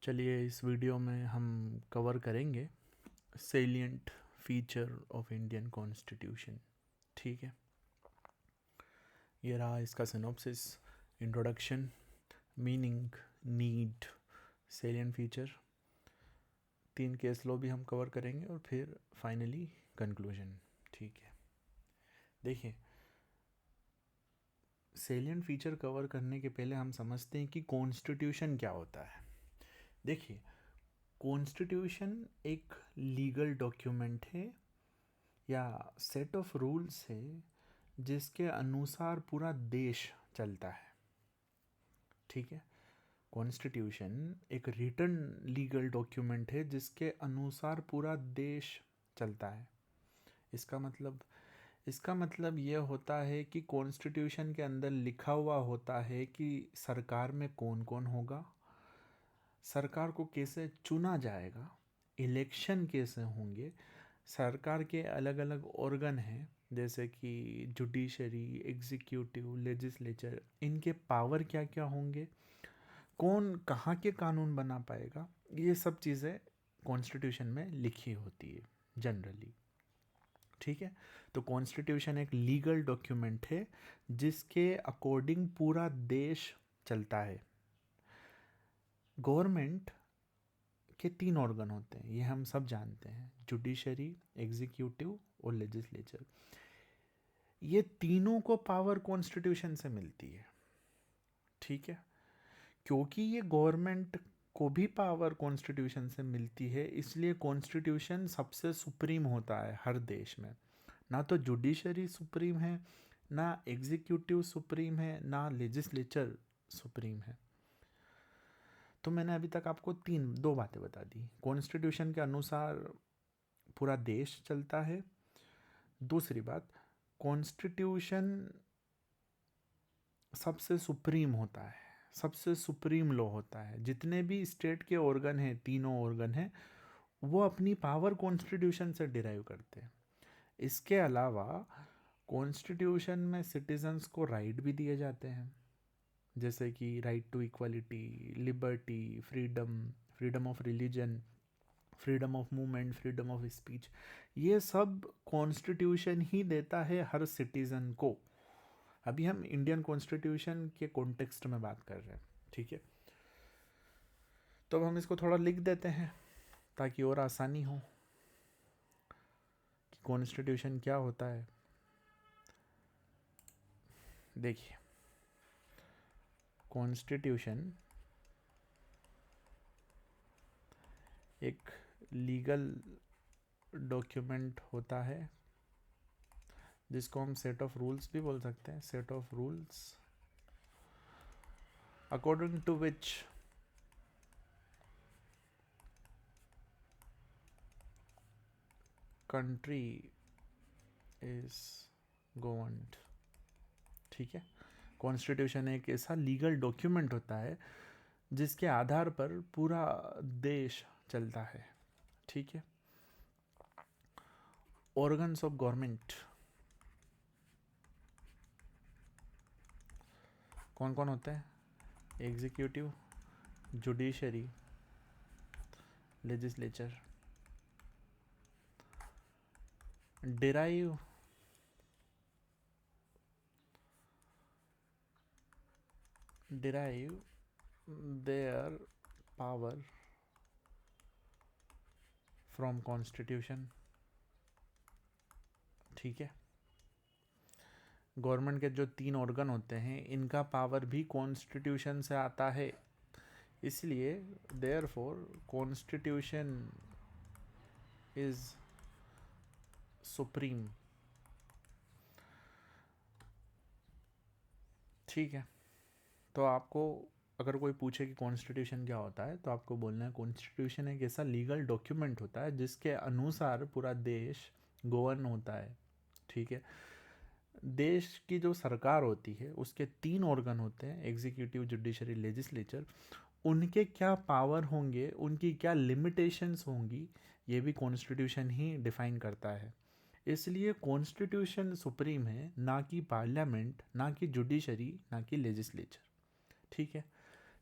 चलिए इस वीडियो में हम कवर करेंगे salient feature of Indian constitution. ठीक है, ये रहा इसका synopsis, introduction, meaning, need, salient feature. 3 case law भी हम कवर करेंगे और फिर फाइनली कंक्लूजन। ठीक है, देखिए सेलिएंट फीचर कवर करने के पहले हम समझते हैं कि कॉन्स्टिट्यूशन क्या होता है। देखिए कॉन्स्टिट्यूशन एक लीगल डॉक्यूमेंट है या सेट ऑफ रूल्स है जिसके अनुसार पूरा देश चलता है। ठीक है, कॉन्स्टिट्यूशन एक रिटन लीगल डॉक्यूमेंट है जिसके अनुसार पूरा देश चलता है। इसका मतलब ये होता है कि कॉन्स्टिट्यूशन के अंदर लिखा हुआ होता है कि सरकार में कौन कौन होगा, सरकार को कैसे चुना जाएगा, इलेक्शन कैसे होंगे, सरकार के अलग अलग ऑर्गन हैं जैसे कि जुडिशरी, एग्जीक्यूटिव, लेजिस्लेचर, इनके पावर क्या क्या होंगे, कौन कहाँ के कानून बना पाएगा, ये सब चीज़ें कॉन्स्टिट्यूशन में लिखी होती है जनरली। ठीक है, तो कॉन्स्टिट्यूशन एक लीगल डॉक्यूमेंट है जिसके अकॉर्डिंग पूरा देश चलता है। गवर्नमेंट के 3 ऑर्गन होते हैं, ये हम सब जानते हैं, जुडिशरी, एग्जीक्यूटिव और लेजिस्लेचर। ये तीनों को पावर कॉन्स्टिट्यूशन से मिलती है। ठीक है, क्योंकि ये गवर्नमेंट को भी पावर कॉन्स्टिट्यूशन से मिलती है, इसलिए कॉन्स्टिट्यूशन सबसे सुप्रीम होता है हर देश में। ना तो जुडिशरी सुप्रीम है, ना एग्जीक्यूटिव सुप्रीम है, ना लेजिस्लेचर सुप्रीम है। तो मैंने अभी तक आपको 2 बातें बता दी। कॉन्स्टिट्यूशन के अनुसार पूरा देश चलता है। दूसरी बात, कॉन्स्टिट्यूशन सबसे सुप्रीम होता है, सबसे सुप्रीम लॉ होता है। जितने भी स्टेट के ऑर्गन हैं, तीनों ऑर्गन हैं, वो अपनी पावर कॉन्स्टिट्यूशन से डिराइव करते हैं। इसके अलावा कॉन्स्टिट्यूशन में सिटीजन्स को राइट भी दिए जाते हैं, जैसे कि right to equality, liberty, freedom, freedom of religion, freedom of movement, freedom of speech. ये सब कॉन्स्टिट्यूशन ही देता है हर सिटीज़न को। अभी हम इंडियन कॉन्स्टिट्यूशन के कॉन्टेक्स्ट में बात कर रहे हैं। ठीक है, तो अब हम इसको थोड़ा लिख देते हैं ताकि और आसानी हो कि कॉन्स्टिट्यूशन क्या होता है। देखिए कॉन्स्टिट्यूशन एक लीगल डॉक्यूमेंट होता है जिसको हम सेट ऑफ रूल्स भी बोल सकते हैं। Set of rules according to which country is governed. ठीक है, कॉन्स्टिट्यूशन एक ऐसा लीगल डॉक्यूमेंट होता है जिसके आधार पर पूरा देश चलता है। ठीक है, ऑर्गन्स ऑफ गवर्नमेंट कौन कौन होते हैं? Executive, judiciary, legislature. derive their power from constitution। ठीक है, गवर्नमेंट के जो 3 ऑर्गन होते हैं इनका पावर भी कॉन्स्टिट्यूशन से आता है, इसलिए देयरफॉर कॉन्स्टिट्यूशन इज सुप्रीम। ठीक है, तो आपको अगर कोई पूछे कि कॉन्स्टिट्यूशन क्या होता है तो आपको बोलना है कॉन्स्टिट्यूशन एक ऐसा लीगल डॉक्यूमेंट होता है जिसके अनुसार पूरा देश गवर्न होता है। ठीक है, देश की जो सरकार होती है उसके 3 ऑर्गन होते हैं, एग्जीक्यूटिव, जुडिशरी, लेजिस्लेचर। उनके क्या पावर होंगे, उनकी क्या लिमिटेशंस होंगी, ये भी कॉन्स्टिट्यूशन ही डिफाइन करता है। इसलिए कॉन्स्टिट्यूशन सुप्रीम है, ना कि पार्लियामेंट, ना कि जुडिशरी, ना कि लेजिस्लेचर। ठीक है,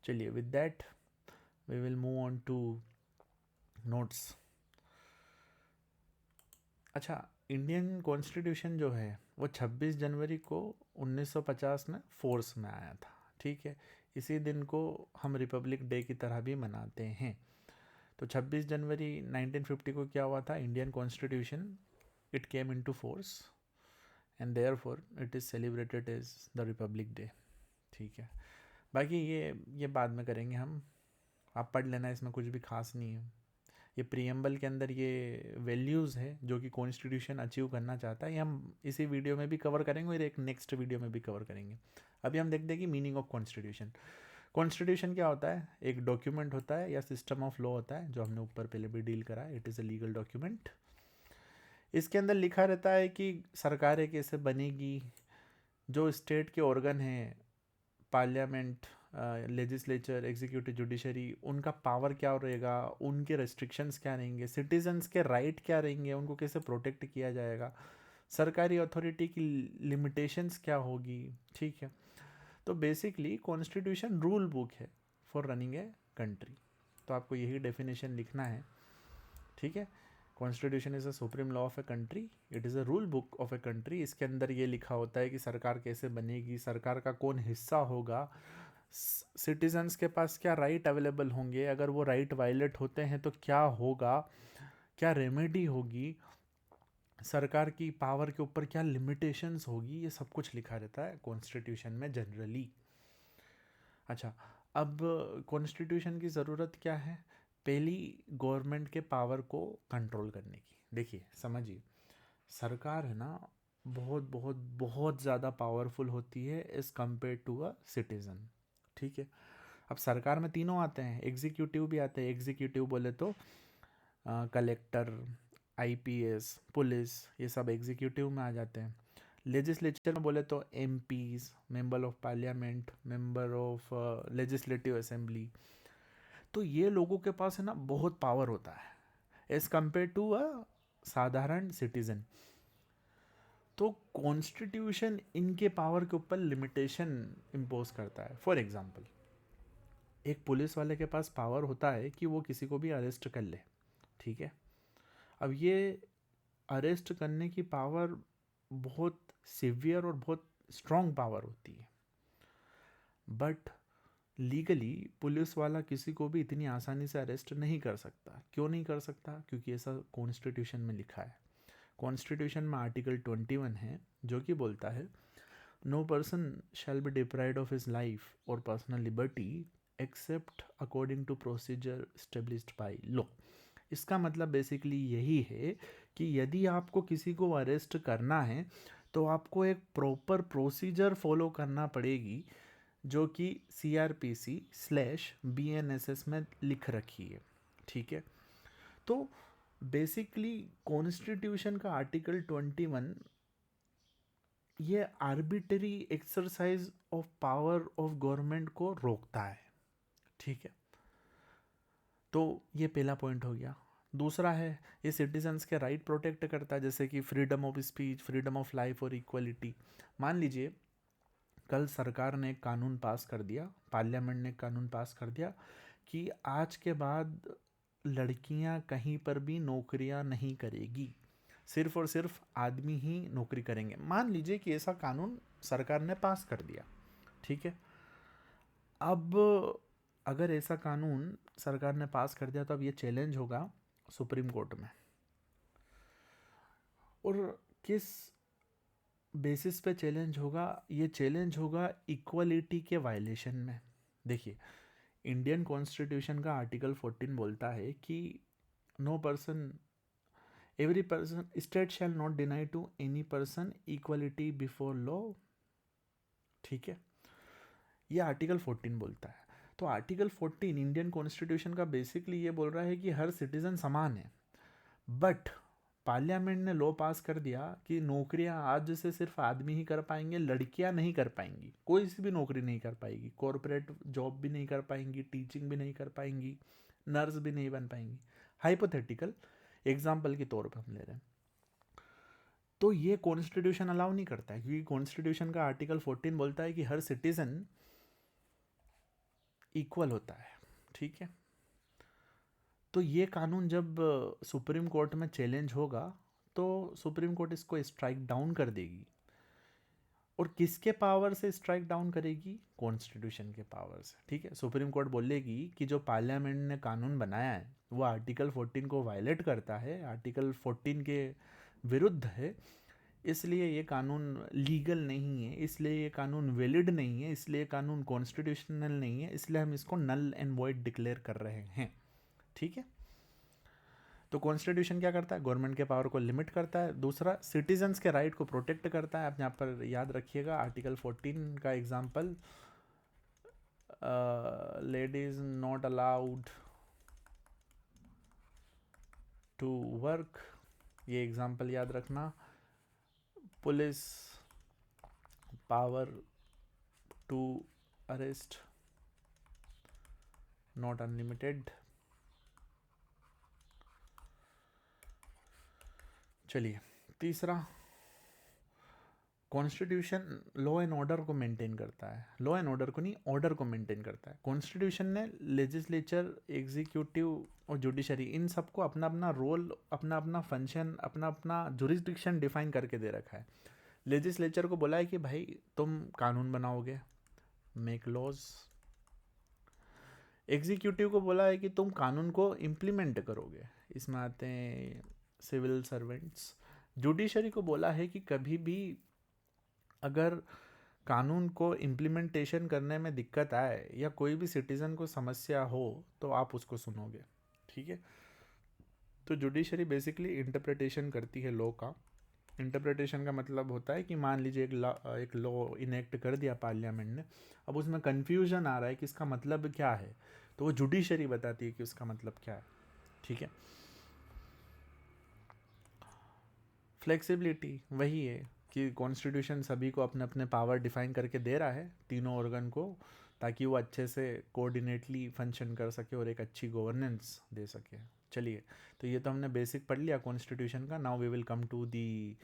चलिए with that we will move on to notes. अच्छा, इंडियन कॉन्स्टिट्यूशन जो है वो 26 जनवरी को 1950 में फोर्स में आया था, ठीक है। इसी दिन को हम रिपब्लिक डे की तरह भी मनाते हैं। तो 26 जनवरी 1950 को क्या हुआ था, Indian constitution it came into force and therefore it is celebrated as the Republic Day, ठीक है। बाकी ये बाद में करेंगे हम, आप पढ़ लेना, इसमें कुछ भी खास नहीं है। ये प्रीएम्बल के अंदर ये वैल्यूज़ है जो कि कॉन्स्टिट्यूशन अचीव करना चाहता है, ये हम इसी वीडियो में भी कवर करेंगे और एक नेक्स्ट वीडियो में भी कवर करेंगे। अभी हम देखते हैं कि मीनिंग ऑफ कॉन्स्टिट्यूशन। कॉन्स्टिट्यूशन क्या होता है, एक डॉक्यूमेंट होता है या सिस्टम ऑफ लॉ होता है, जो हमने ऊपर पहले भी डील करा है। It is a legal document. इसके अंदर लिखा रहता है कि सरकारें कैसे बनेगी, जो स्टेट के ऑर्गन हैं, पार्लियामेंट, लेजिस्लेचर, एग्जीक्यूटिव, जुडिशरी, उनका पावर क्या रहेगा, उनके रेस्ट्रिक्शंस क्या रहेंगे, सिटीजन्स के राइट क्या रहेंगे, उनको कैसे प्रोटेक्ट किया जाएगा, सरकारी अथॉरिटी की लिमिटेशंस क्या होगी, ठीक है। तो बेसिकली कॉन्स्टिट्यूशन रूल बुक है फॉर रनिंग ए कंट्री। तो आपको यही डेफिनेशन लिखना है, ठीक है। Constitution is a supreme law of a country, it is a rule book of a country. इसके अंदर ये लिखा होता है कि सरकार कैसे बनेगी, सरकार का कौन हिस्सा होगा, सिटीजन्स के पास क्या राइट अवेलेबल होंगे, अगर वो राइट वायलेट होते हैं तो क्या होगा, क्या रेमेडी होगी, सरकार की पावर के ऊपर क्या लिमिटेशंस होगी, ये सब कुछ लिखा रहता है कॉन्स्टिट्यूशन में जनरली। अच्छा, अब कॉन्स्टिट्यूशन की ज़रूरत क्या है, पहली गवर्नमेंट के पावर को कंट्रोल करने की। देखिए समझिए, सरकार है ना बहुत बहुत बहुत ज़्यादा पावरफुल होती है as compare to a citizen, ठीक है। अब सरकार में तीनों आते हैं, एग्जीक्यूटिव भी आते हैं। एग्जीक्यूटिव बोले तो कलेक्टर, आईपीएस, पुलिस, ये सब एग्जीक्यूटिव में आ जाते हैं। लेजिस्लेचर में बोले तो MPs, member of parliament, member of legislative assembly. तो ये लोगों के पास है ना बहुत पावर होता है एज कंपेयर टू अ साधारण सिटीजन। तो कॉन्स्टिट्यूशन इनके पावर के ऊपर लिमिटेशन इम्पोज करता है। फॉर एग्जांपल, एक पुलिस वाले के पास पावर होता है कि वो किसी को भी अरेस्ट कर ले, ठीक है। अब ये अरेस्ट करने की पावर बहुत सिवियर और बहुत स्ट्रॉन्ग पावर होती है, बट लीगली पुलिस वाला किसी को भी इतनी आसानी से अरेस्ट नहीं कर सकता। क्यों नहीं कर सकता, क्योंकि ऐसा कॉन्स्टिट्यूशन में लिखा है। कॉन्स्टिट्यूशन में आर्टिकल 21 है जो कि बोलता है, no person shall be deprived of his life और personal liberty except according to procedure established by law. इसका मतलब बेसिकली यही है कि यदि आपको किसी को अरेस्ट करना है तो आपको एक प्रॉपर प्रोसीजर फॉलो करना पड़ेगी, जो कि CRPC/BNSS में लिख रखी है, ठीक है। तो बेसिकली कॉन्स्टिट्यूशन का आर्टिकल 21 ये arbitrary exercise of power of government को रोकता है, ठीक है। तो ये पहला पॉइंट हो गया। दूसरा है, ये सिटीजन्स के राइट प्रोटेक्ट करता है, जैसे कि freedom of speech, freedom of life और इक्वलिटी। मान लीजिए कल सरकार ने एक कानून पास कर दिया, पार्लियामेंट ने एक कानून पास कर दिया कि आज के बाद लड़कियां कहीं पर भी नौकरियां नहीं करेगी, सिर्फ और सिर्फ आदमी ही नौकरी करेंगे। मान लीजिए कि ऐसा कानून सरकार ने पास कर दिया, ठीक है। अब अगर ऐसा कानून सरकार ने पास कर दिया तो अब ये चैलेंज होगा सुप्रीम कोर्ट में, और किस बेसिस पे चैलेंज होगा, ये चैलेंज होगा इक्वलिटी के वायलेशन में। देखिए, इंडियन कॉन्स्टिट्यूशन का आर्टिकल 14 बोलता है कि no person, every person, state shall not deny to any person equality before law, ठीक है। ये आर्टिकल 14 बोलता है। तो आर्टिकल 14 इंडियन कॉन्स्टिट्यूशन का बेसिकली ये बोल रहा है कि हर सिटीजन समान है, बट पार्लियामेंट ने लॉ पास कर दिया कि नौकरियां आज से सिर्फ आदमी ही कर पाएंगे, लड़कियां नहीं कर पाएंगी, कोई सी भी नौकरी नहीं कर पाएगी, कॉरपोरेट जॉब भी नहीं कर पाएंगी, टीचिंग भी नहीं कर पाएंगी, नर्स भी नहीं बन पाएंगी। हाइपोथेटिकल एग्जाम्पल के तौर पर हम ले रहे हैं। तो ये कॉन्स्टिट्यूशन अलाउ नहीं करता है, क्योंकि कॉन्स्टिट्यूशन का आर्टिकल 14 बोलता है कि हर सिटीजन इक्वल होता है, ठीक है। तो ये कानून जब सुप्रीम कोर्ट में चैलेंज होगा तो सुप्रीम कोर्ट इसको स्ट्राइक डाउन कर देगी। और किसके पावर से स्ट्राइक डाउन करेगी? कॉन्स्टिट्यूशन के पावर से। ठीक है, सुप्रीम कोर्ट बोलेगी कि जो पार्लियामेंट ने कानून बनाया है वो आर्टिकल 14 को वायलेट करता है, आर्टिकल 14 के विरुद्ध है, इसलिए ये कानून लीगल नहीं है, इसलिए ये कानून वैलिड नहीं है, इसलिए कानून कॉन्स्टिट्यूशनल नहीं है, इसलिए हम इसको नल एंड वॉइड डिक्लेयर कर रहे हैं। ठीक है, तो कॉन्स्टिट्यूशन क्या करता है? गवर्नमेंट के पावर को लिमिट करता है। दूसरा, सिटीजन्स के राइट को प्रोटेक्ट करता है। आप यहाँ पर याद रखिएगा आर्टिकल 14 का example, ladies not allowed to work, ये एग्जाम्पल याद रखना। Police power to arrest not unlimited. चलिए, तीसरा, कॉन्स्टिट्यूशन लॉ एंड ऑर्डर को मेंटेन करता है। लॉ एंड ऑर्डर को नहीं, ऑर्डर को मेंटेन करता है। कॉन्स्टिट्यूशन ने लेजिस्लेचर, एग्जीक्यूटिव और जुडिशरी, इन सबको अपना अपना रोल, अपना अपना फंक्शन, अपना अपना जुरिस्डिक्शन डिफाइन करके दे रखा है। लेजिस्लेचर को बोला है कि भाई तुम कानून बनाओगे, मेक लॉज। एग्जीक्यूटिव को बोला है कि तुम कानून को इम्प्लीमेंट करोगे, इसमें आते हैं सिविल सर्वेंट्स। जुडिशरी को बोला है कि कभी भी अगर कानून को इम्प्लीमेंटेशन करने में दिक्कत आए या कोई भी सिटीज़न को समस्या हो तो आप उसको सुनोगे। ठीक है, तो जुडिशरी बेसिकली इंटरप्रिटेशन करती है लॉ का। इंटरप्रिटेशन का मतलब होता है कि मान लीजिए एक लॉ इनेक्ट कर दिया पार्लियामेंट ने, अब उसमें कन्फ्यूजन आ रहा है कि इसका मतलब क्या है, तो वो जुडिशरी बताती है कि उसका मतलब क्या है। ठीक है, फ्लेक्सिबिलिटी वही है कि कॉन्स्टिट्यूशन सभी को अपने अपने पावर डिफाइन करके दे रहा है, तीनों ऑर्गन को, ताकि वो अच्छे से कोऑर्डिनेटली फंक्शन कर सके और एक अच्छी गवर्नेंस दे सके। चलिए, तो ये तो हमने बेसिक पढ़ लिया कॉन्स्टिट्यूशन का। Now we will come to the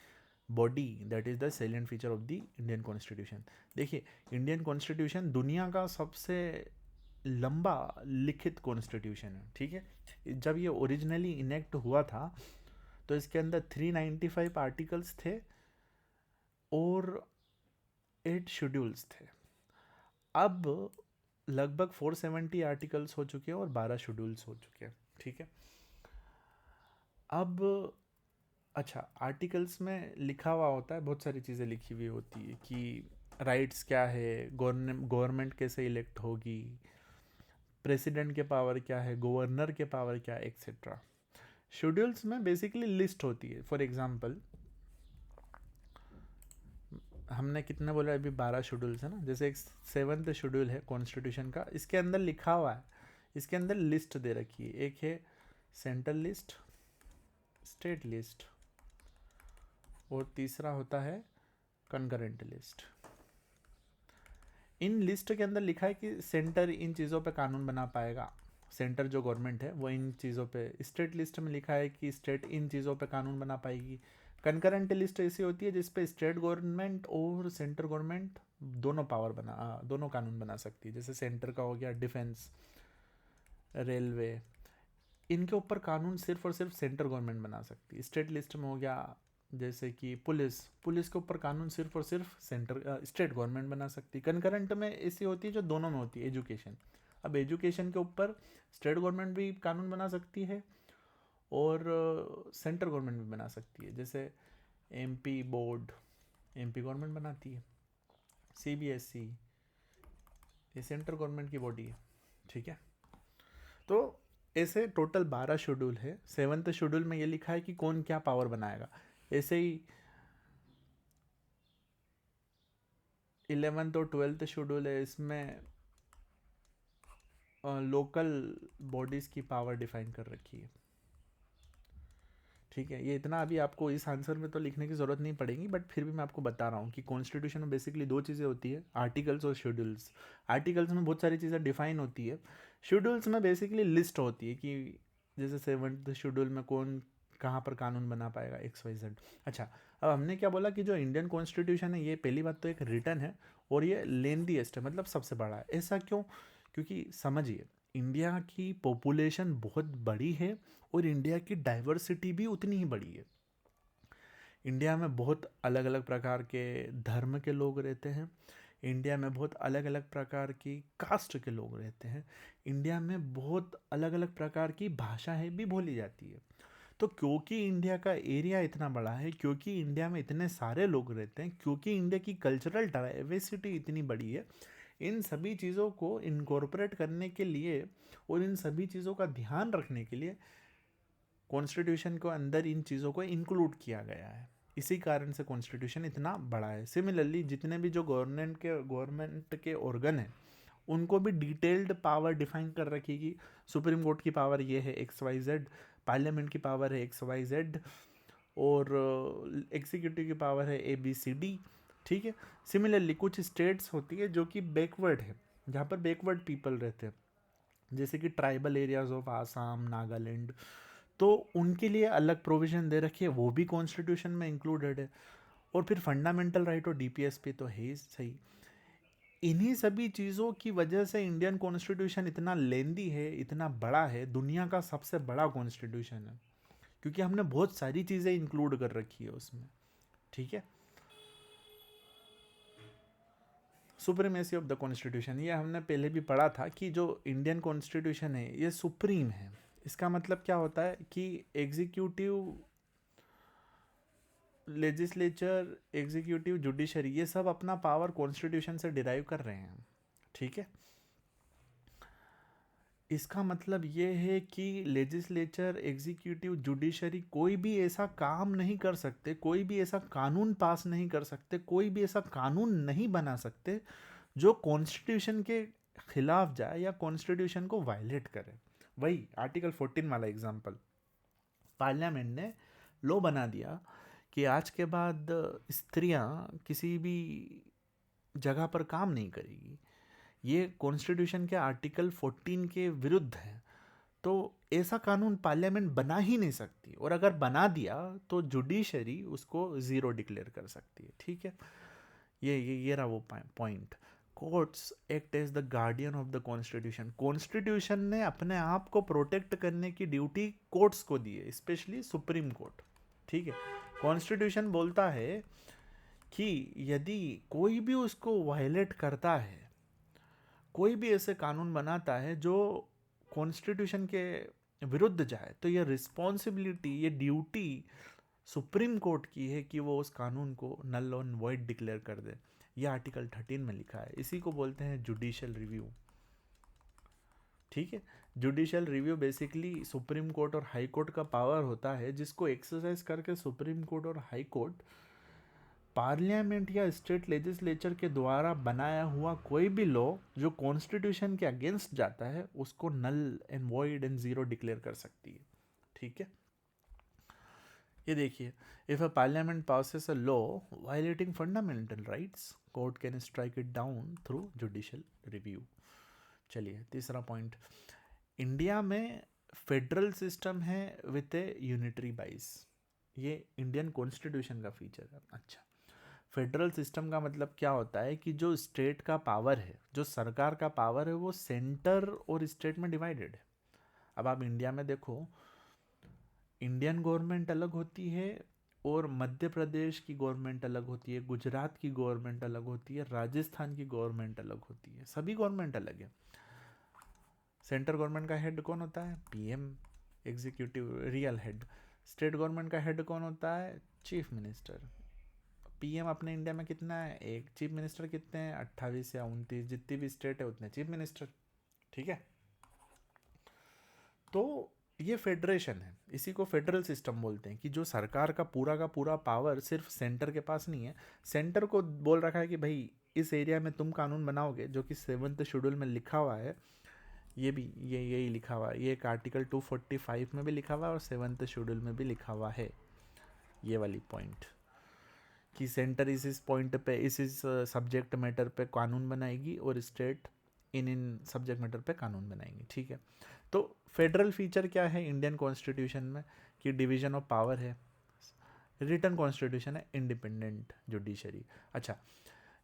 body, that is the salient feature of the Indian constitution. देखिए, इंडियन कॉन्स्टिट्यूशन दुनिया का सबसे लंबा लिखित कॉन्स्टिट्यूशन है। ठीक है, जब ये ओरिजिनली इनेक्ट हुआ था तो इसके अंदर 395 आर्टिकल्स थे और 8 शेड्यूल्स थे। अब लगभग 470 आर्टिकल्स हो चुके हैं और 12 शेड्यूल्स हो चुके हैं। ठीक है, अब अच्छा, आर्टिकल्स में लिखा हुआ होता है, बहुत सारी चीज़ें लिखी हुई होती है कि राइट्स क्या है, गवर्नमेंट कैसे इलेक्ट होगी, प्रेसिडेंट के पावर क्या है, गवर्नर के पावर क्या है, एक्सेट्रा। शेड्यूल्स में बेसिकली लिस्ट होती है। फॉर एग्जांपल, हमने कितने बोला अभी? 12 शेड्यूल्स है ना। जैसे एक 7th शेड्यूल है कॉन्स्टिट्यूशन का, इसके अंदर लिखा हुआ है, इसके अंदर लिस्ट दे रखी है। एक है सेंट्रल लिस्ट, स्टेट लिस्ट, और तीसरा होता है कंकरेंट लिस्ट। इन लिस्ट के अंदर लिखा है कि सेंटर इन चीज़ों पे कानून बना पाएगा, सेंटर जो गवर्नमेंट है वो इन चीज़ों पे। स्टेट लिस्ट में लिखा है कि स्टेट इन चीज़ों पे कानून बना पाएगी। कंकरेंट लिस्ट ऐसी होती है जिसपे स्टेट गवर्नमेंट और सेंटर गवर्नमेंट दोनों कानून बना सकती है। जैसे सेंटर का हो गया डिफेंस, रेलवे, इनके ऊपर कानून सिर्फ और सिर्फ सेंटर गवर्नमेंट बना सकती है। स्टेट लिस्ट में हो गया जैसे कि पुलिस के ऊपर कानून सिर्फ और सिर्फ स्टेट गवर्नमेंट बना सकती है। कंकरेंट में ऐसी होती है जो दोनों में होती है। एजुकेशन, अब एजुकेशन के ऊपर स्टेट गवर्नमेंट भी कानून बना सकती है और सेंटर गवर्नमेंट भी बना सकती है। जैसे एमपी बोर्ड, एमपी गवर्नमेंट बनाती है। सीबीएसई, ये सेंटर गवर्नमेंट की बॉडी है। ठीक है, तो ऐसे टोटल 12 शेड्यूल है। 7th शेड्यूल में ये लिखा है कि कौन क्या पावर बनाएगा। ऐसे ही 11th और 12th शेड्यूल है, इसमें लोकल बॉडीज़ की पावर डिफाइन कर रखी है। ठीक है, ये इतना अभी आपको इस आंसर में तो लिखने की ज़रूरत नहीं पड़ेगी, बट फिर भी मैं आपको बता रहा हूँ कि कॉन्स्टिट्यूशन में बेसिकली 2 चीज़ें होती है, आर्टिकल्स और शेड्यूल्स। आर्टिकल्स में बहुत सारी चीज़ें डिफाइन होती है, शेड्यूल्स में बेसिकली लिस्ट होती है कि जैसे 7th शेड्यूल में कौन कहाँ पर कानून बना पाएगा, XYZ। अच्छा, अब हमने क्या बोला कि जो इंडियन कॉन्स्टिट्यूशन है ये पहली बात तो एक रिटन है और ये लेंदीएस्ट है, मतलब सबसे बड़ा है। ऐसा क्यों? क्योंकि समझिए, इंडिया की पॉपुलेशन बहुत बड़ी है और इंडिया की डाइवर्सिटी भी उतनी ही बड़ी है। इंडिया में बहुत अलग अलग प्रकार के धर्म के लोग रहते हैं। इंडिया में बहुत अलग अलग प्रकार की कास्ट के लोग रहते हैं। इंडिया में बहुत अलग अलग प्रकार की भाषाएं भी बोली जाती है। तो क्योंकि इंडिया का एरिया इतना बड़ा है, क्योंकि इंडिया में इतने सारे लोग रहते हैं, क्योंकि इंडिया की कल्चरल डाइवर्सिटी इतनी बड़ी है, इन सभी चीज़ों को इनकॉर्पोरेट करने के लिए और इन सभी चीज़ों का ध्यान रखने के लिए कॉन्स्टिट्यूशन को अंदर इन चीज़ों को इंक्लूड किया गया है। इसी कारण से कॉन्स्टिट्यूशन इतना बड़ा है। सिमिलरली जितने भी जो गवर्नमेंट के ऑर्गन हैं उनको भी डिटेल्ड पावर डिफाइन कर रखी। सुप्रीम कोर्ट की पावर ये है XYZ, पार्लियामेंट की पावर है XYZ, और एग्जीक्यूटिव की पावर है ABCD। ठीक है। सिमिलरली कुछ स्टेट्स होती है जो कि बैकवर्ड है, जहाँ पर बैकवर्ड पीपल रहते हैं, जैसे कि tribal areas of Assam, Nagaland, तो उनके लिए अलग प्रोविजन दे रखी है, वो भी कॉन्स्टिट्यूशन में इंक्लूडेड है। और फिर फंडामेंटल राइट और DPS पे तो है ही सही। इन्हीं सभी चीज़ों की वजह से इंडियन कॉन्स्टिट्यूशन इतना लेंदी है, इतना बड़ा है, दुनिया का सबसे बड़ा कॉन्स्टिट्यूशन है, क्योंकि हमने बहुत सारी चीज़ें इंक्लूड कर रखी है उसमें। ठीक है। सुप्रीमेसी ऑफ द कॉन्स्टिट्यूशन, ये हमने पहले भी पढ़ा था कि जो इंडियन कॉन्स्टिट्यूशन है ये सुप्रीम है। इसका मतलब क्या होता है कि एग्जीक्यूटिव, लेजिस्लेचर, एग्जीक्यूटिव, जुडिशरी, ये सब अपना पावर कॉन्स्टिट्यूशन से डिराइव कर रहे हैं। ठीक है। इसका मतलब ये है कि लेजिस्लेचर, एग्जीक्यूटिव, जुडिशरी कोई भी ऐसा काम नहीं कर सकते, कोई भी ऐसा कानून पास नहीं कर सकते, कोई भी ऐसा कानून नहीं बना सकते जो कॉन्स्टिट्यूशन के खिलाफ जाए या कॉन्स्टिट्यूशन को वायलेट करे। वही आर्टिकल 14 वाला एग्जाम्पल, पार्लियामेंट ने लॉ बना दिया कि आज के बाद स्त्रियां किसी भी जगह पर काम नहीं करेगी। ये कॉन्स्टिट्यूशन के आर्टिकल 14 के विरुद्ध है। तो ऐसा कानून पार्लियामेंट बना ही नहीं सकती, और अगर बना दिया तो जुडिशरी उसको ज़ीरो डिक्लेयर कर सकती है। ठीक है। ये रहा वो point. Courts act as the guardian of the constitution. Constitution ने अपने आप को प्रोटेक्ट करने की ड्यूटी कोर्ट्स को दी है, स्पेशली सुप्रीम कोर्ट। ठीक है। कॉन्स्टिट्यूशन बोलता है कि यदि कोई भी उसको वायलेट करता है, कोई भी ऐसे कानून बनाता है जो कॉन्स्टिट्यूशन के विरुद्ध जाए, तो ये रिस्पॉन्सिबिलिटी, ये ड्यूटी सुप्रीम कोर्ट की है कि वो उस कानून को नल और वॉइड डिक्लेयर कर दे। ये आर्टिकल 13 में लिखा है। इसी को बोलते हैं जुडिशियल रिव्यू। ठीक है। Judicial review basically supreme court और हाई कोर्ट का पावर होता है, जिसको एक्सरसाइज करके सुप्रीम कोर्ट और हाई कोर्ट पार्लियामेंट या स्टेट लेजिस्लेचर के द्वारा बनाया हुआ कोई भी लॉ जो कॉन्स्टिट्यूशन के अगेंस्ट जाता है उसको null and void and zero declare कर सकती है। ठीक है। ये देखिए, if a parliament passes a law violating fundamental rights, court can strike it down through judicial review. चलिए तीसरा पॉइंट, इंडिया में फेडरल सिस्टम है विथ ए यूनिटरी बाइस। ये इंडियन कॉन्स्टिट्यूशन का फीचर है। अच्छा, फेडरल सिस्टम का मतलब क्या होता है कि जो स्टेट का पावर है, जो सरकार का पावर है, वो सेंटर और स्टेट में डिवाइडेड है। अब आप इंडिया में देखो, इंडियन गवर्नमेंट अलग होती है और मध्य प्रदेश की गवर्नमेंट अलग होती है, गुजरात की गवर्नमेंट अलग होती है, राजस्थान की गवर्नमेंट अलग होती है, सभी गवर्नमेंट अलग है। सेंट्रल गवर्नमेंट का हेड कौन होता है? PM, executive real head. State government का हेड कौन होता है? Chief minister. PM अपने इंडिया में कितना है? एक। चीफ मिनिस्टर कितने हैं? 28 या 29, जितनी भी स्टेट है उतने चीफ मिनिस्टर। ठीक है। तो ये फेडरेशन है, इसी को फेडरल सिस्टम बोलते हैं, कि जो सरकार का पूरा पावर सिर्फ सेंटर के पास नहीं है। सेंटर को बोल रखा है कि भाई इस एरिया में तुम कानून बनाओगे, जो कि 7th शेड्यूल में लिखा हुआ है। ये भी यही लिखा हुआ है, ये एक आर्टिकल 245 में भी लिखा हुआ है और 7th शेड्यूल में भी लिखा हुआ है, ये वाली पॉइंट, कि सेंटर इस पॉइंट पे इस सब्जेक्ट मैटर पे कानून बनाएगी और स्टेट इन सब्जेक्ट मैटर पे कानून बनाएंगी। ठीक है। तो फेडरल फीचर क्या है इंडियन कॉन्स्टिट्यूशन में? कि डिवीजन ऑफ पावर है, रिटन कॉन्स्टिट्यूशन है, इंडिपेंडेंट जुडिशरी। अच्छा,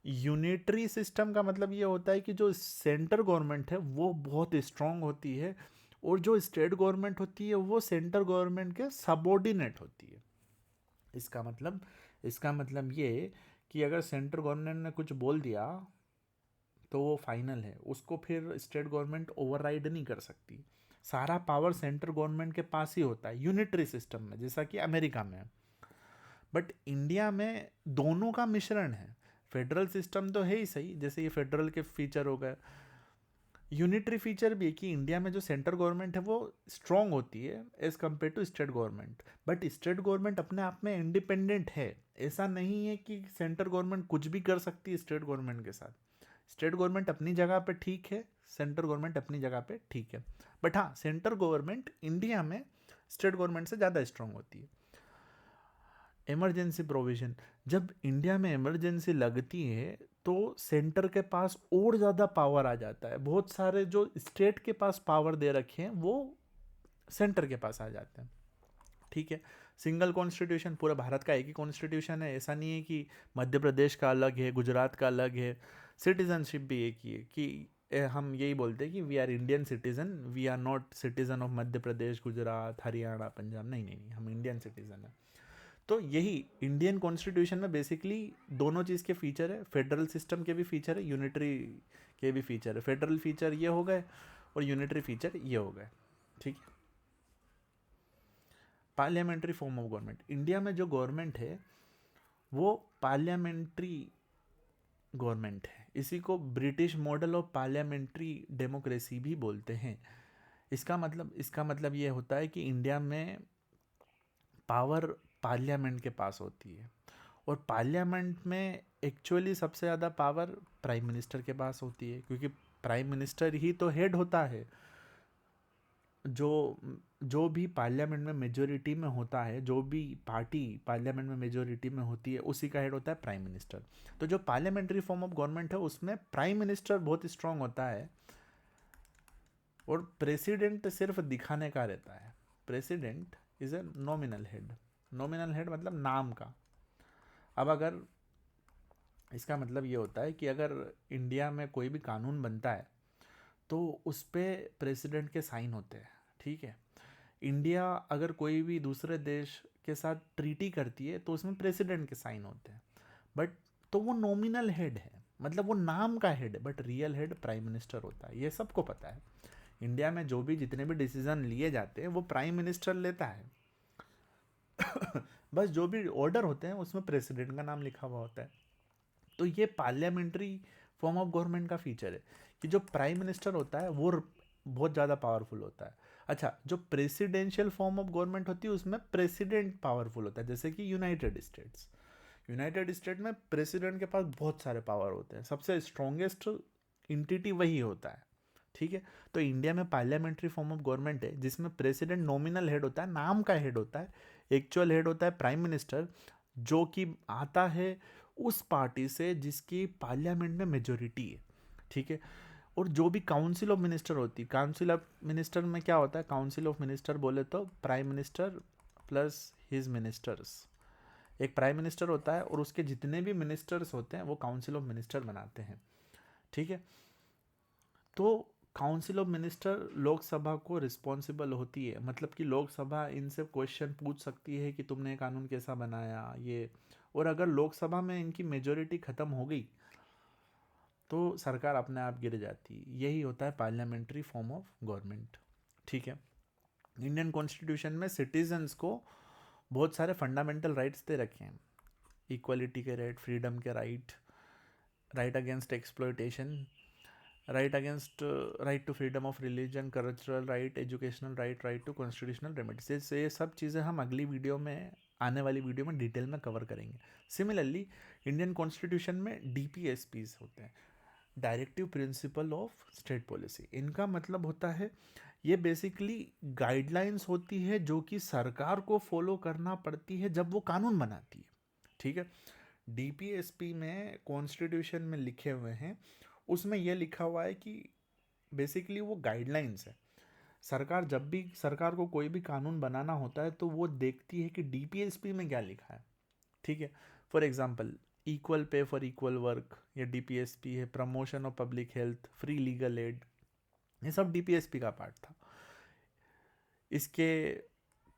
यूनिटरी सिस्टम का मतलब ये होता है कि जो सेंटर गवर्नमेंट है वो बहुत स्ट्रांग होती है, और जो स्टेट गवर्नमेंट होती है वो सेंटर गवर्नमेंट के सबऑर्डिनेट होती है। इसका मतलब इसका मतलब ये कि अगर सेंट्रल गवर्नमेंट ने कुछ बोल दिया तो वो फाइनल है, उसको फिर स्टेट गवर्नमेंट ओवरराइड नहीं कर सकती। सारा पावर सेंट्रल गवर्नमेंट के पास ही होता है यूनिटरी सिस्टम में, जैसा कि अमेरिका में है। बट इंडिया में दोनों का मिश्रण है। फेडरल सिस्टम तो है ही सही, जैसे ये फेडरल के फीचर हो गए, यूनिटरी फीचर भी है कि इंडिया में जो सेंट्रल गवर्नमेंट है वो स्ट्रांग होती है as compare to state government. But state government अपने आप में इंडिपेंडेंट है, ऐसा नहीं है कि सेंट्रल गवर्नमेंट कुछ भी कर सकती है स्टेट गवर्नमेंट के साथ। स्टेट गवर्नमेंट अपनी जगह पे ठीक है, सेंट्रल गवर्नमेंट अपनी जगह पे ठीक है। बट हाँ, सेंट्रल गवर्नमेंट इंडिया में स्टेट गवर्नमेंट से ज़्यादा स्ट्रांग होती है। इमरजेंसी प्रोविजन, जब इंडिया में इमरजेंसी लगती है तो सेंटर के पास और ज़्यादा पावर आ जाता है। बहुत सारे जो स्टेट के पास पावर दे रखे हैं वो सेंटर के पास आ जाते हैं। ठीक है, सिंगल कॉन्स्टिट्यूशन, पूरा भारत का एक ही कॉन्स्टिट्यूशन है, ऐसा नहीं है कि मध्य प्रदेश का अलग है, गुजरात का अलग है। सिटीजनशिप भी एक ही है कि हम यही बोलते हैं कि we are Indian citizen, we are not citizen of Madhya Pradesh, Gujarat, Haryana, Punjab. नहीं नहीं नहीं, हम इंडियन सिटीजन हैं। तो यही इंडियन कॉन्स्टिट्यूशन में बेसिकली दोनों चीज़ के फीचर है, फेडरल सिस्टम के भी फीचर है, यूनिटरी के भी फीचर है। फेडरल फीचर ये हो गए और यूनिटरी फीचर ये हो गए। ठीक है। Parliamentary form of government, India में जो गवर्नमेंट है वो पार्लियामेंट्री गवर्नमेंट है। इसी को British model of parliamentary democracy भी बोलते हैं। इसका मतलब ये होता है कि इंडिया में पावर पार्लियामेंट के पास होती है, और पार्लियामेंट में एक्चुअली सबसे ज़्यादा पावर प्राइम मिनिस्टर के पास होती है, क्योंकि प्राइम मिनिस्टर ही तो हेड होता है। जो जो भी पार्लियामेंट में मेजोरिटी में होता है, जो भी पार्टी पार्लियामेंट में मेजोरिटी में होती है, उसी का हेड होता है प्राइम मिनिस्टर। तो जो पार्लियामेंट्री फॉर्म ऑफ गवर्नमेंट है उसमें प्राइम मिनिस्टर बहुत स्ट्रांग होता है, और प्रेसिडेंट सिर्फ दिखाने का रहता है। President is a nominal head. Nominal head मतलब नाम का। अब अगर इसका मतलब ये होता है कि अगर इंडिया में कोई भी कानून बनता है तो उस पर प्रेसिडेंट के साइन होते हैं। ठीक है। इंडिया अगर कोई भी दूसरे देश के साथ ट्रीटी करती है तो उसमें प्रेसिडेंट के साइन होते हैं। बट तो वो नॉमिनल हेड है, मतलब वो नाम का हेड है, but real head prime minister होता है। ये सबको पता है। इंडिया में जो भी जितने भी डिसीजन लिए जाते हैं वो प्राइम मिनिस्टर लेता है। बस जो भी ऑर्डर होते हैं उसमें प्रेसिडेंट का नाम लिखा हुआ होता है। तो ये पार्लियामेंट्री फॉर्म ऑफ गवर्नमेंट का फीचर है कि जो प्राइम मिनिस्टर होता है वो बहुत ज़्यादा पावरफुल होता है। अच्छा, जो प्रेसिडेंशियल फॉर्म ऑफ गवर्नमेंट होती है उसमें प्रेसिडेंट पावरफुल होता है, जैसे कि यूनाइटेड स्टेट्स। यूनाइटेड स्टेट में प्रेसिडेंट के पास बहुत सारे पावर होते हैं, सबसे स्ट्रॉन्गेस्ट इंटिटी वही होता है। ठीक है। तो इंडिया में पार्लियामेंट्री फॉर्म ऑफ गवर्नमेंट है जिसमें प्रेसिडेंट नॉमिनल हेड होता है, नाम का हेड होता है। एक्चुअल हेड होता है प्राइम मिनिस्टर, जो कि आता है उस पार्टी से जिसकी पार्लियामेंट में मेजोरिटी है। ठीक है। और जो भी काउंसिल ऑफ मिनिस्टर होती है, काउंसिल ऑफ मिनिस्टर में क्या होता है, काउंसिल ऑफ मिनिस्टर बोले तो prime minister plus his ministers. एक प्राइम मिनिस्टर होता है और उसके जितने भी मिनिस्टर्स होते हैं वो काउंसिल ऑफ मिनिस्टर बनाते हैं। ठीक है। तो काउंसिल ऑफ मिनिस्टर लोकसभा को रिस्पॉन्सिबल होती है, मतलब कि लोकसभा इनसे क्वेश्चन पूछ सकती है कि तुमने कानून कैसा बनाया ये। और अगर लोकसभा में इनकी मेजोरिटी ख़त्म हो गई तो सरकार अपने आप गिर जाती है। यही होता है पार्लियामेंट्री फॉर्म ऑफ गवर्नमेंट। ठीक है। इंडियन कॉन्स्टिट्यूशन में सिटीजन्स को बहुत सारे फंडामेंटल राइट्स दे रखे हैं। इक्वलिटी के राइट, फ्रीडम के right, right against exploitation, right to freedom of religion, cultural right, educational right, right to constitutional remedies. ये सब चीज़ें हम अगली वीडियो में, आने वाली वीडियो में डिटेल में कवर करेंगे। सिमिलरली इंडियन कॉन्स्टिट्यूशन में DPSPs होते हैं, directive principle of state policy. इनका मतलब होता है, ये बेसिकली गाइडलाइंस होती है जो कि सरकार को फॉलो करना पड़ती है जब वो कानून बनाती है। ठीक है। DPSP में कॉन्स्टिट्यूशन में लिखे हुए हैं, उसमें यह लिखा हुआ है कि बेसिकली वो गाइडलाइंस है। सरकार जब भी सरकार को कोई भी कानून बनाना होता है तो वो देखती है कि DPSP में क्या लिखा है। ठीक है। For example, equal pay for equal work, या डीपीएसपी है, promotion of public health, free legal aid, ये सब डीपीएसपी का पार्ट था। इसके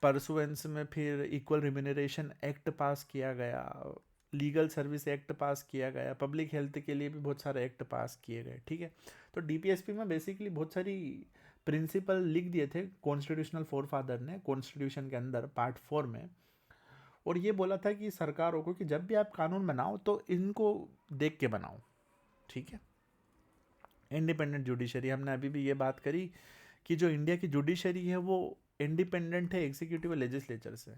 परसुएंस में फिर इक्वल रिम्यूनरेशन एक्ट पास किया गया, लीगल सर्विस एक्ट पास किया गया, पब्लिक हेल्थ के लिए भी बहुत सारे एक्ट पास किए गए, ठीक है। तो डीपीएसपी में बेसिकली बहुत सारी प्रिंसिपल लिख दिए थे कॉन्स्टिट्यूशनल फोर फादर ने कॉन्स्टिट्यूशन के अंदर पार्ट 4 में, और ये बोला था कि सरकारों को कि जब भी आप कानून बनाओ तो इनको देख के बनाओ, ठीक है। इंडिपेंडेंट जुडिशरी, हमने अभी भी ये बात करी कि जो इंडिया की जुडिशरी है वो इंडिपेंडेंट है एग्जीक्यूटिव और लेजिस्लेचर से।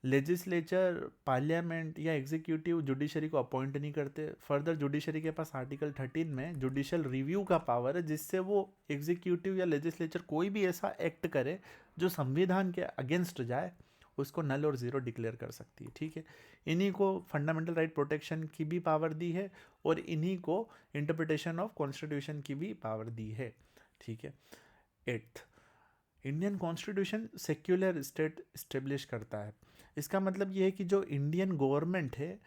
लेजिस्लेचर, पार्लियामेंट या एग्जीक्यूटिव जुडिशरी को अपॉइंट नहीं करते। फर्दर जुडिशरी के पास आर्टिकल 13 में जुडिशियल रिव्यू का पावर है, जिससे वो एग्जीक्यूटिव या लेजिस्लेचर कोई भी ऐसा एक्ट करे जो संविधान के अगेंस्ट जाए, उसको नल और ज़ीरो डिक्लेयर कर सकती है, ठीक है। इन्हीं को फंडामेंटल राइट प्रोटेक्शन की भी पावर दी है, और इन्हीं को इंटरप्रिटेशन ऑफ कॉन्स्टिट्यूशन की भी पावर दी है, ठीक है। 8th, Indian constitution secular state establish करता है। इसका मतलब ये है कि जो इंडियन गवर्नमेंट है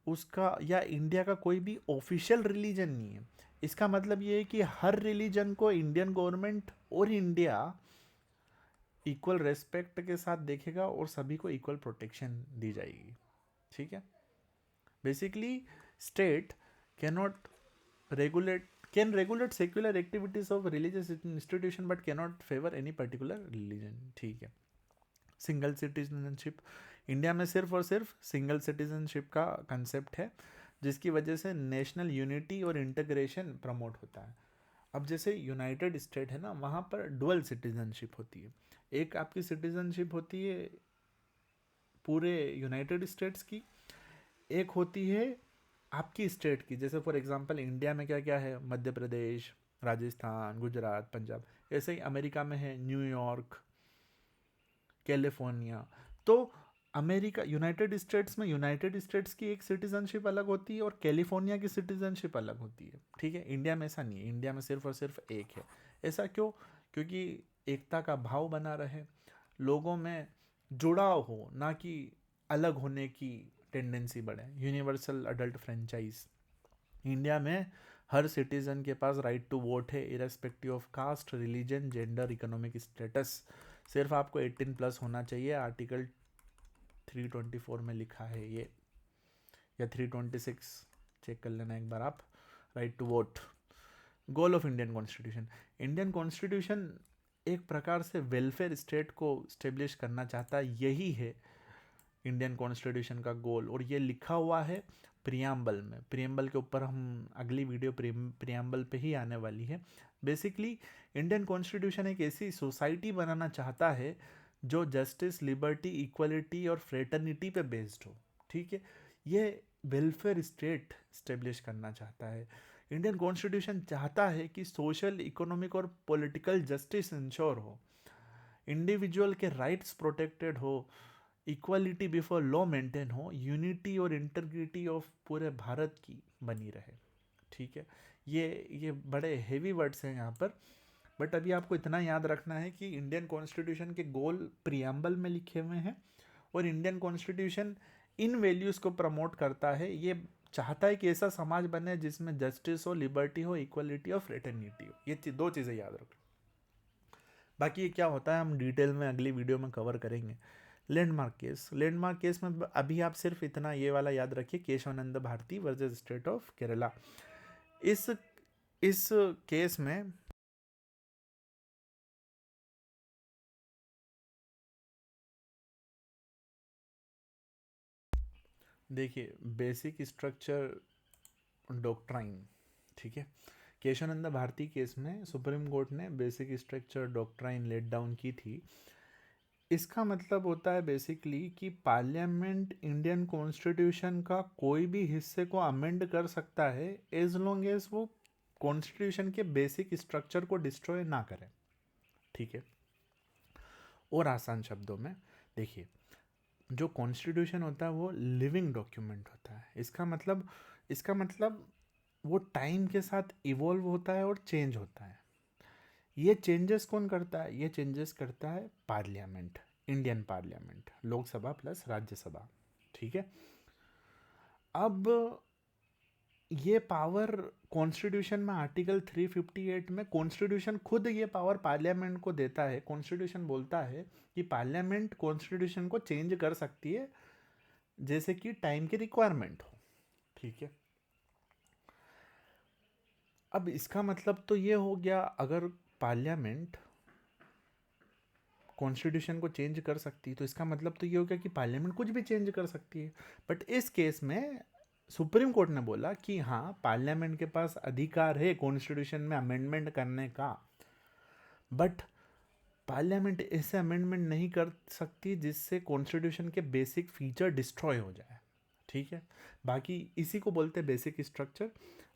उसका या इंडिया का कोई भी ऑफिशियल रिलीजन नहीं है। इसका मतलब ये है कि हर रिलीजन को इंडियन गवर्नमेंट और इंडिया इक्वल रेस्पेक्ट के साथ देखेगा और सभी को इक्वल प्रोटेक्शन दी जाएगी, ठीक है। Basically state cannot regulate can regulate secular activities of religious institution but cannot favor any particular religion, ठीक है। सिंगल सिटीजनशिप, इंडिया में सिर्फ और सिर्फ सिंगल सिटीजनशिप का कंसेप्ट है, जिसकी वजह से नेशनल यूनिटी और इंटीग्रेशन प्रमोट होता है। अब जैसे यूनाइटेड स्टेट है ना, वहाँ पर डुअल सिटीजनशिप होती है। एक आपकी सिटीजनशिप होती है पूरे यूनाइटेड स्टेट्स की, एक होती है आपकी स्टेट की। जैसे फॉर एग्जांपल इंडिया में क्या क्या है, मध्य प्रदेश, राजस्थान, गुजरात, पंजाब। ऐसे ही अमेरिका में है न्यूयॉर्क, कैलिफोर्निया। तो अमेरिका, यूनाइटेड स्टेट्स में यूनाइटेड स्टेट्स की एक सिटीजनशिप अलग होती है और कैलिफोर्निया की सिटीजनशिप अलग होती है, ठीक है। इंडिया में ऐसा नहीं है, इंडिया में सिर्फ और सिर्फ एक है। ऐसा क्यों? क्योंकि एकता का भाव बना रहे, लोगों में जुड़ाव हो, ना कि अलग होने की टेंडेंसी बढ़े। यूनिवर्सल अडल्ट फ्रेंचाइज, इंडिया में हर सिटीजन के पास राइट टू वोट है, irrespective of caste, religion, gender, economic status. सिर्फ आपको 18+ होना चाहिए, आर्टिकल 324 में लिखा है ये, या 326, चेक कर लेना एक बार आप। Right to vote, goal of Indian constitution. Indian constitution एक प्रकार से वेलफेयर स्टेट को स्टेब्लिश करना चाहता है, यही है इंडियन कॉन्स्टिट्यूशन का गोल। और ये लिखा हुआ है प्रियम्बल में। प्रियम्बल के ऊपर हम अगली वीडियो प्रियम्बल पे ही आने वाली है। बेसिकली इंडियन कॉन्स्टिट्यूशन एक ऐसी सोसाइटी बनाना चाहता है जो जस्टिस, लिबर्टी, इक्वलिटी और फ्रेटर्निटी पे बेस्ड हो, ठीक है। ये वेलफेयर स्टेट स्टेब्लिश करना चाहता है। इंडियन कॉन्स्टिट्यूशन चाहता है कि सोशल, इकोनॉमिक और पॉलिटिकल जस्टिस इंश्योर हो, इंडिविजुअल के राइट्स प्रोटेक्टेड हो, इक्वालिटी बिफोर लॉ मेंटेन हो, यूनिटी और इंटीग्रिटी ऑफ पूरे भारत की बनी रहे, ठीक है। ये बड़े हेवी वर्ड्स हैं यहाँ पर, बट अभी आपको इतना याद रखना है कि इंडियन कॉन्स्टिट्यूशन के गोल प्रियम्बल में लिखे हुए हैं, और इंडियन कॉन्स्टिट्यूशन इन वैल्यूज़ को प्रमोट करता है। ये चाहता है कि ऐसा समाज बने जिसमें जस्टिस हो, लिबर्टी हो, इक्वलिटी और फ्रेटर्निटी हो। ये दो चीज़ें याद रखो। बाकी ये क्या होता है हम डिटेल में अगली वीडियो में कवर करेंगे। लैंडमार्क केस, लैंडमार्क केस में अभी आप सिर्फ इतना ये वाला याद रखिए, Keshavananda Bharati versus state of Kerala. इस केस में देखिए बेसिक स्ट्रक्चर डॉक्ट्राइन, ठीक है। केशवानंद भारती केस में सुप्रीम कोर्ट ने basic structure doctrine laid down की थी। इसका मतलब होता है बेसिकली कि पार्लियामेंट इंडियन कॉन्स्टिट्यूशन का कोई भी हिस्से को अमेंड कर सकता है एज लॉन्ग एज वो कॉन्स्टिट्यूशन के बेसिक स्ट्रक्चर को डिस्ट्रॉय ना करें, ठीक है। और आसान शब्दों में देखिए, जो कॉन्स्टिट्यूशन होता है वो लिविंग डॉक्यूमेंट होता है। इसका मतलब वो टाइम के साथ इवॉल्व होता है और चेंज होता है। ये चेंजेस कौन करता है? ये चेंजेस करता है parliament, Indian parliament, Lok Sabha plus Rajya Sabha, ठीक है। अब ये पावर कॉन्स्टिट्यूशन में आर्टिकल 358 में कॉन्स्टिट्यूशन खुद ये पावर पार्लियामेंट को देता है। कॉन्स्टिट्यूशन बोलता है कि पार्लियामेंट कॉन्स्टिट्यूशन को चेंज कर सकती है जैसे कि टाइम की रिक्वायरमेंट हो, ठीक है। अब इसका मतलब तो ये हो गया, अगर पार्लियामेंट कॉन्स्टिट्यूशन को चेंज कर सकती है तो इसका मतलब तो ये हो गया कि पार्लियामेंट कुछ भी चेंज कर सकती है। बट इस केस में सुप्रीम कोर्ट ने बोला कि हाँ, पार्लियामेंट के पास अधिकार है कॉन्स्टिट्यूशन में अमेंडमेंट करने का, बट पार्लियामेंट ऐसे अमेंडमेंट नहीं कर सकती जिससे कॉन्स्टिट्यूशन के बेसिक फीचर डिस्ट्रॉय हो जाए, ठीक है। बाकी इसी को बोलते हैं बेसिक स्ट्रक्चर।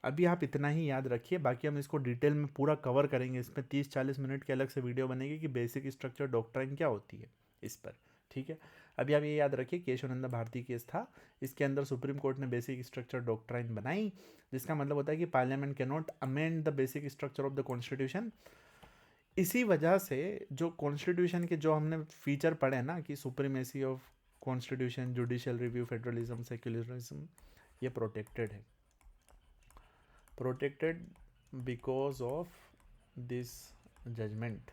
अभी आप इतना ही याद रखिए, बाकी हम इसको डिटेल में पूरा कवर करेंगे। इसमें 30-40 मिनट की अलग से वीडियो बनेगी कि बेसिक स्ट्रक्चर डॉक्ट्राइन क्या होती है इस पर, ठीक है। अभी आप ये याद रखिए, केशवानंद भारती केस था, इसके अंदर सुप्रीम कोर्ट ने बेसिक स्ट्रक्चर डॉक्ट्राइन बनाई, जिसका मतलब होता है कि parliament can not amend the basic structure of the constitution. इसी वजह से जो कॉन्स्टिट्यूशन के जो हमने फीचर पढ़े ना कि supremacy of constitution, judicial review, federalism, secularism, ये प्रोटेक्टेड है, protected because of this judgement.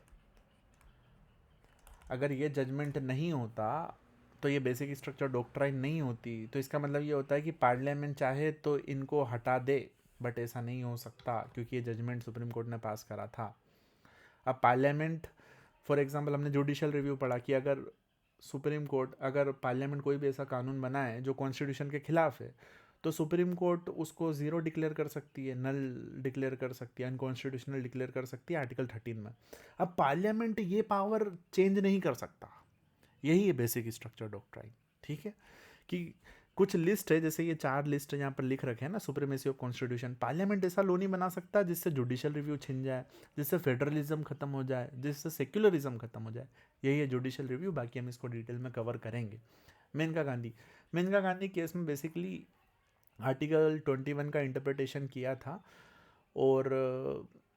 अगर ये जजमेंट नहीं होता तो ये बेसिक स्ट्रक्चर डॉक्ट्राइन नहीं होती। तो इसका मतलब ये होता है कि पार्लियामेंट चाहे तो इनको हटा दे, बट ऐसा नहीं हो सकता क्योंकि ये जजमेंट सुप्रीम कोर्ट ने पास करा था। अब पार्लियामेंट, फॉर एग्जांपल हमने जुडिशियल रिव्यू पढ़ा कि अगर सुप्रीम कोर्ट, अगर पार्लियामेंट कोई भी ऐसा कानून बनाए जो कॉन्स्टिट्यूशन के खिलाफ है, तो सुप्रीम कोर्ट उसको ज़ीरो डिक्लेयर कर सकती है, नल डिक्लेयर कर सकती है, अनकॉन्स्टिट्यूशनल डिक्लेयर कर सकती है आर्टिकल 13 में। अब पार्लियामेंट ये पावर चेंज नहीं कर सकता। यही है बेसिक स्ट्रक्चर डॉक्ट्राइन, ठीक है। कि कुछ लिस्ट है, जैसे ये 4 लिस्ट यहाँ पर लिख रखे हैं ना, सुप्रीमेसी ऑफ कॉन्स्टिट्यूशन। पार्लियामेंट ऐसा लॉ नहीं बना सकता जिससे जुडिशियल रिव्यू छिन जाए, जिससे फेडरलिज्म खत्म हो जाए, जिससे सेक्युलरिज्म खत्म हो जाए। यही है जुडिशियल रिव्यू। बाकी हम इसको डिटेल में कवर करेंगे। मेनका गांधी केस में बेसिकली आर्टिकल 21 का इंटरप्रिटेशन किया था और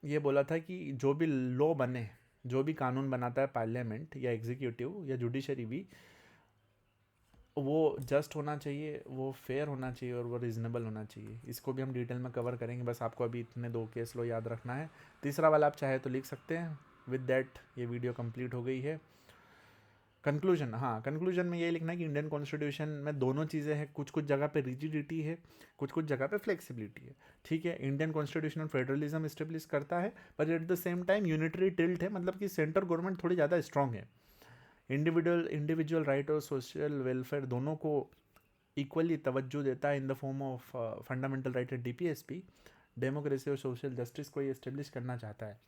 ये बोला था कि जो भी लॉ बने, जो भी कानून बनाता है पार्लियामेंट या एग्जीक्यूटिव या जुडिशरी भी, वो जस्ट होना चाहिए, वो फेयर होना चाहिए और वो रीज़नेबल होना चाहिए। इसको भी हम डिटेल में कवर करेंगे। बस आपको अभी इतने 2 केस लो याद रखना है। तीसरा वाला आप चाहे तो लिख सकते हैं। विद दैट ये वीडियो कंप्लीट हो गई है। कंक्लूजन, हाँ, कंक्लूजन में ये लिखना है कि इंडियन कॉन्स्टिट्यूशन में दोनों चीज़ें हैं। कुछ कुछ जगह पे रिजिडिटी है, कुछ कुछ जगह पे फ्लेक्सिबिलिटी है, ठीक है। इंडियन कॉन्स्टिट्यूशन फेडरलिज्म इस्टेब्लिश करता है, पर at the same time unitary tilt है, मतलब कि सेंट्रल गवर्नमेंट थोड़ी ज़्यादा स्ट्रांग है। इंडिविजुअल राइट और सोशल वेलफेयर दोनों को इक्वली तवज्जो देता है in the form of fundamental right and DPSP। Democracy और सोशल जस्टिस को ये इस्टेब्लिश करना चाहता है,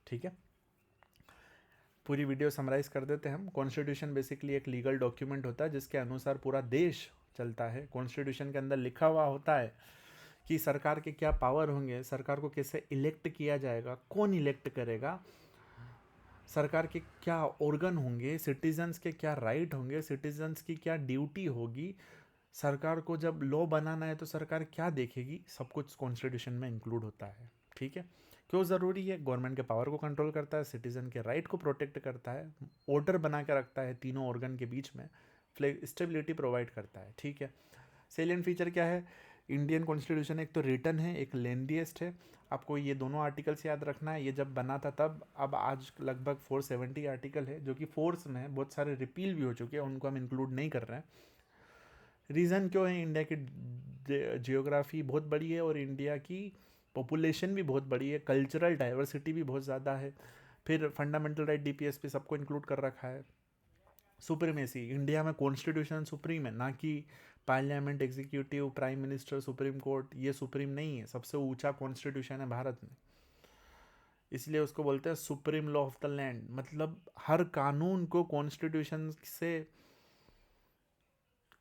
ठीक है। पूरी वीडियो समराइज कर देते हैं हम। कॉन्स्टिट्यूशन बेसिकली एक लीगल डॉक्यूमेंट होता है जिसके अनुसार पूरा देश चलता है। कॉन्स्टिट्यूशन के अंदर लिखा हुआ होता है कि सरकार के क्या पावर होंगे, सरकार को कैसे इलेक्ट किया जाएगा, कौन इलेक्ट करेगा, सरकार के क्या ऑर्गन होंगे, सिटीजन्स के क्या राइट होंगे, सिटीजन्स की क्या ड्यूटी होगी, सरकार को जब लॉ बनाना है तो सरकार क्या देखेगी, सब कुछ कॉन्स्टिट्यूशन में इंक्लूड होता है, ठीक है। क्यों ज़रूरी है? गवर्नमेंट के पावर को कंट्रोल करता है, सिटीजन के राइट को प्रोटेक्ट करता है, ऑर्डर बना के रखता है तीनों ऑर्गन के बीच में, स्टेबिलिटी प्रोवाइड करता है, ठीक है। सेलियंट फीचर क्या है? इंडियन कॉन्स्टिट्यूशन एक तो रिटन है, एक लेंथीएस्ट है। आपको ये दोनों आर्टिकल्स याद रखना है। ये जब बना था तब, अब आज लगभग 470 आर्टिकल है जो कि फोर्स में है। बहुत सारे रिपील भी हो चुके हैं, उनको हम इंक्लूड नहीं कर रहे हैं। रीज़न क्यों है? इंडिया की जियोग्राफी बहुत बड़ी है और इंडिया की पॉपुलेशन भी बहुत बड़ी है, कल्चरल डाइवर्सिटी भी बहुत ज़्यादा है। फिर फंडामेंटल राइट, DPSP सबको इंक्लूड कर रखा है। सुप्रीमेसी, इंडिया में कॉन्स्टिट्यूशन सुप्रीम है, ना कि parliament, executive, prime minister, supreme court. ये सुप्रीम नहीं है। सबसे ऊंचा कॉन्स्टिट्यूशन है भारत में, इसलिए उसको बोलते हैं supreme law of the land. मतलब हर कानून को कॉन्स्टिट्यूशन से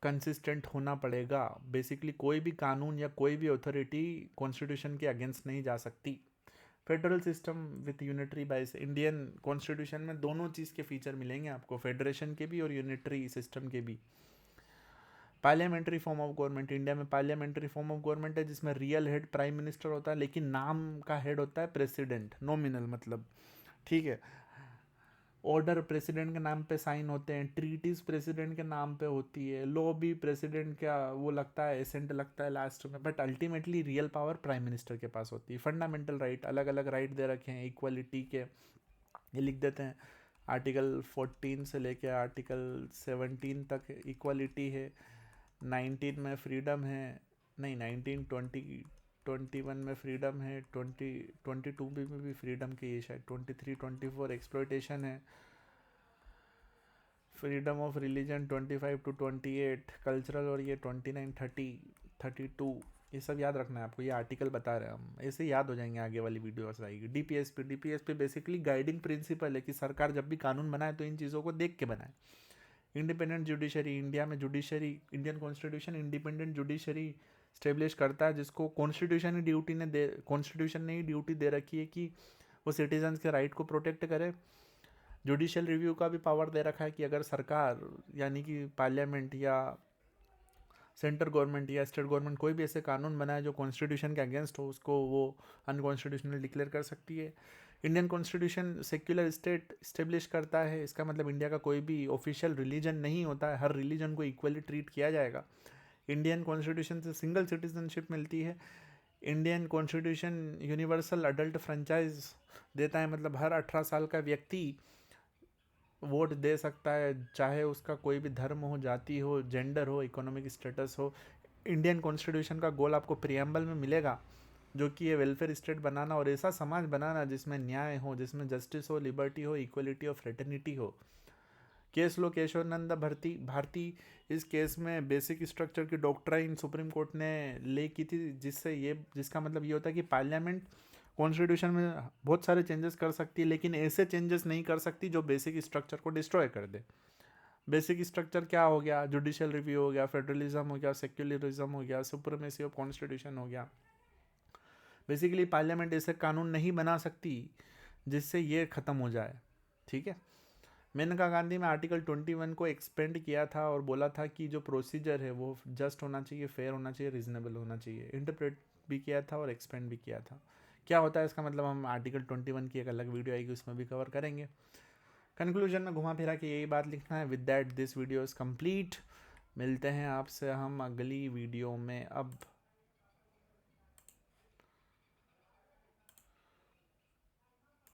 कंसिस्टेंट होना पड़ेगा। बेसिकली कोई भी कानून या कोई भी अथॉरिटी कॉन्स्टिट्यूशन के अगेंस्ट नहीं जा सकती। फेडरल सिस्टम विथ यूनिटरी बाइस, इंडियन कॉन्स्टिट्यूशन में दोनों चीज़ के फीचर मिलेंगे आपको, फेडरेशन के भी और यूनिटरी सिस्टम के भी। Parliamentary form of government, India में पार्लियामेंट्री फॉर्म ऑफ गवर्नमेंट है जिसमें रियल हेड प्राइम मिनिस्टर होता है, लेकिन नाम का हेड होता है प्रेसिडेंट, नॉमिनल मतलब, ठीक है। ऑर्डर प्रेसिडेंट के नाम पे साइन होते हैं, ट्रीटीज प्रेसिडेंट के नाम पे होती है, लॉ भी प्रेसिडेंट का वो लगता है, एसेंट लगता है लास्ट में, but ultimately real power prime minister के पास होती है। फंडामेंटल राइट, अलग अलग राइट दे रखे हैं इक्वलिटी के, ये लिख देते हैं आर्टिकल 14 से लेके आर्टिकल 17 तक इक्वलिटी है, 19 में फ्रीडम है, नहीं 19 20 21 में फ्रीडम है, 22 में भी फ्रीडम की है शायद, 23 24 एक्सप्लॉयटेशन है, freedom of religion 25 to 28, cultural और ये 29 30 32, ये सब याद रखना है आपको, ये आर्टिकल बता रहे हैं हम, ऐसे याद हो जाएंगे, आगे वाली वीडियो आएगी। डीपीएसपी बेसिकली गाइडिंग प्रिंसिपल है कि सरकार जब भी कानून बनाए तो इन चीज़ों को देख के बनाए। इंडिपेंडेंट जुडिशरी, इंडिया में judiciary, Indian constitution independent judiciary establish करता है, जिसको कॉन्स्टिट्यूशन ने ही ड्यूटी दे रखी है कि वो सिटीजन्स के राइट को प्रोटेक्ट करे। जुडिशियल रिव्यू का भी पावर दे रखा है कि अगर सरकार यानी कि पार्लियामेंट या सेंट्रल गवर्नमेंट या स्टेट गवर्नमेंट कोई भी ऐसे कानून बनाए जो कॉन्स्टिट्यूशन के अगेंस्ट हो, उसको वो अनकॉन्स्टिट्यूशनल डिक्लेयर कर सकती है। Indian constitution secular state establish करता है, इसका मतलब इंडिया का कोई भी ऑफिशियल रिलीजन नहीं होता है, हर रिलीजन को इक्वली ट्रीट किया जाएगा। इंडियन कॉन्स्टिट्यूशन से सिंगल सिटीजनशिप मिलती है। Indian constitution universal adult franchise देता है, मतलब हर 18 साल का व्यक्ति वोट दे सकता है, चाहे उसका कोई भी धर्म हो, जाति हो, जेंडर हो, इकोनॉमिक स्टेटस हो। इंडियन कॉन्स्टिट्यूशन का गोल आपको प्रियम्बल में मिलेगा, जो कि ये वेलफेयर स्टेट बनाना और ऐसा समाज बनाना जिसमें न्याय हो, जिसमें जस्टिस हो, लिबर्टी हो, इक्वलिटी हो, फ्रेटर्निटी हो। केस लो केशवानंद भारती, इस केस में बेसिक स्ट्रक्चर की डॉक्ट्राइन सुप्रीम कोर्ट ने ले की थी, जिसका मतलब ये होता है कि पार्लियामेंट कॉन्स्टिट्यूशन में बहुत सारे चेंजेस कर सकती है, लेकिन ऐसे चेंजेस नहीं कर सकती जो बेसिक स्ट्रक्चर को डिस्ट्रॉय कर दे। बेसिक स्ट्रक्चर क्या हो गया? जुडिशियल रिव्यू हो गया, फेडरलिज्म हो गया, सेक्युलरिज्म हो गया, सुप्रीमेसी ऑफ कॉन्स्टिट्यूशन हो गया। बेसिकली पार्लियामेंट ऐसे कानून नहीं बना सकती जिससे ये ख़त्म हो जाए, ठीक है। मेनका गांधी में आर्टिकल 21 को एक्सपेंड किया था और बोला था कि जो प्रोसीजर है वो जस्ट होना चाहिए, फेयर होना चाहिए, रीजनेबल होना चाहिए। इंटरप्रेट भी किया था और एक्सपेंड भी किया था। क्या होता है इसका मतलब, हम आर्टिकल 21 की एक अलग वीडियो आएगी उसमें भी कवर करेंगे। कंक्लूजन में घुमा फिरा के यही बात लिखना है। With that this video is complete. मिलते हैं आपसे हम अगली वीडियो में। अब